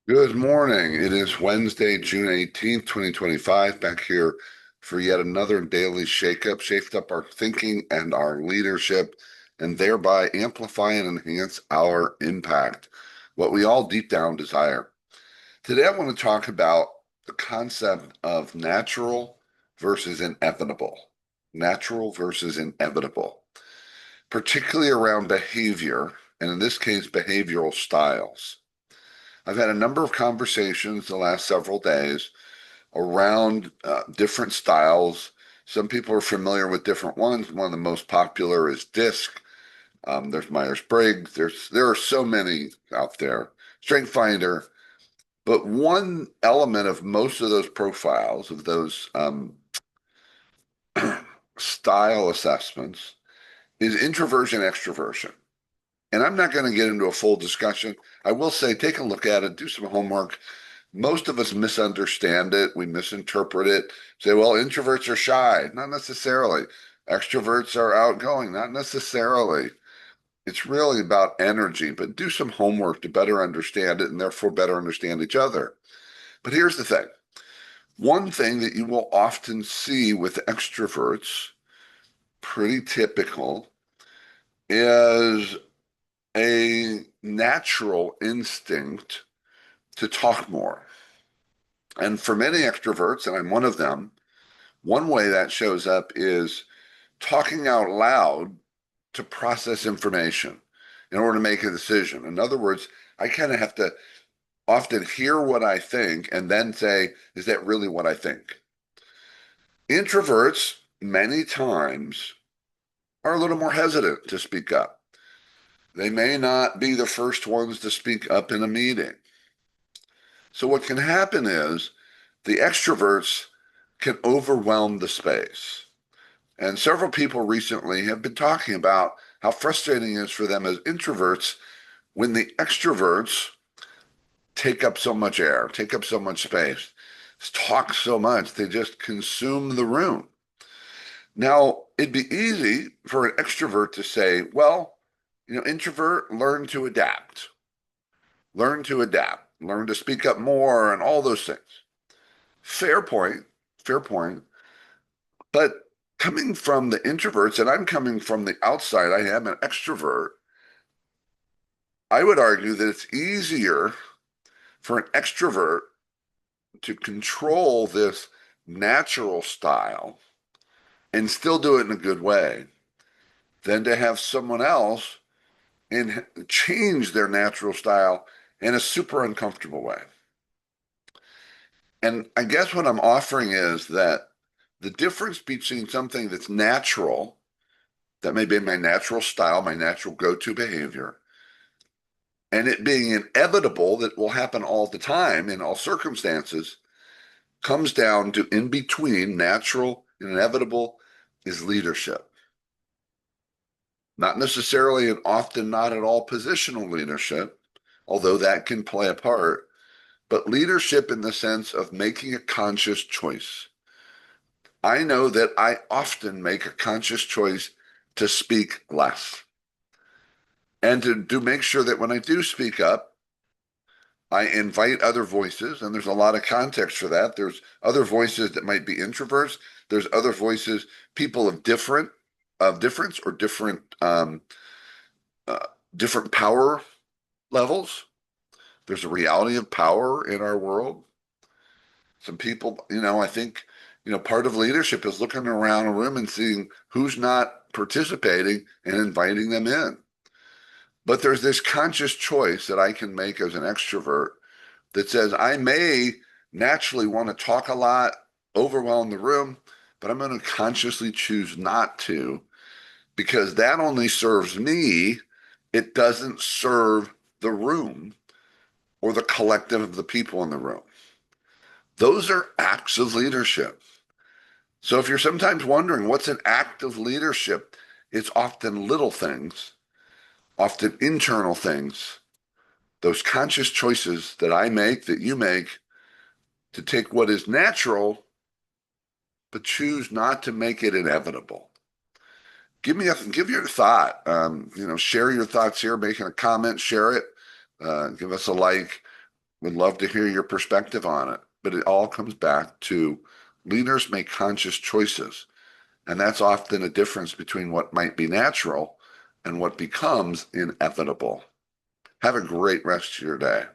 Good morning. It is Wednesday, June 18th, 2025, back here for yet another daily shaped up our thinking and our leadership, and thereby amplify and enhance our impact, what we all deep down desire. Today, I want to talk about the concept of natural versus inevitable. Natural versus inevitable, particularly around behavior, and in this case, behavioral styles. I've had a number of conversations the last several days around different styles. Some people are familiar with different ones. One of the most popular is DISC. There's Myers-Briggs. There are so many out there. StrengthsFinder. But one element of most of those profiles, of those style assessments, is introversion, extroversion. And I'm not going to get into a full discussion. I will say, take a look at it, do some homework. Most of us misunderstand it. We misinterpret it. Say, well, introverts are shy. Not necessarily. Extroverts are outgoing. Not necessarily. It's really about energy, but do some homework to better understand it and therefore better understand each other. But here's the thing. One thing that you will often see with extroverts, pretty typical, is a natural instinct to talk more. And for many extroverts, and I'm one of them, one way that shows up is talking out loud to process information in order to make a decision. In other words, I kind of have to often hear what I think and then say, is that really what I think? Introverts, many times, are a little more hesitant to speak up. They may not be the first ones to speak up in a meeting. So, what can happen is the extroverts can overwhelm the space. And several people recently have been talking about how frustrating it is for them as introverts when the extroverts take up so much air, take up so much space, talk so much, they just consume the room. Now, it'd be easy for an extrovert to say, well, introvert, learn to speak up more, and all those things. Fair point, fair point. But coming from the introverts, and I'm coming from the outside, I am an extrovert. I would argue that it's easier for an extrovert to control this natural style and still do it in a good way than to have someone else and change their natural style in a super uncomfortable way. And I guess what I'm offering is that the difference between something that's natural, that may be my natural style, my natural go-to behavior, and it being inevitable that will happen all the time in all circumstances, comes down to in between natural and inevitable is leadership. Not necessarily and often not at all positional leadership, although that can play a part, but leadership in the sense of making a conscious choice. I know that I often make a conscious choice to speak less and to make sure that when I do speak up, I invite other voices, and there's a lot of context for that. There's other voices that might be introverts. There's other voices, people of difference or uh, different power levels. There's a reality of power in our world. Some people, I think, part of leadership is looking around a room and seeing who's not participating and inviting them in. But there's this conscious choice that I can make as an extrovert that says I may naturally want to talk a lot, overwhelm the room, but I'm going to consciously choose not to because that only serves me. It doesn't serve the room or the collective of the people in the room. Those are acts of leadership. So if you're sometimes wondering what's an act of leadership, it's often little things, often internal things, those conscious choices that I make, that you make, to take what is natural, but choose not to make it inevitable. Give your thought. Share your thoughts here, making a comment, share it, give us a like. Would love to hear your perspective on it. But it all comes back to leaders make conscious choices. And that's often a difference between what might be natural and what becomes inevitable. Have a great rest of your day.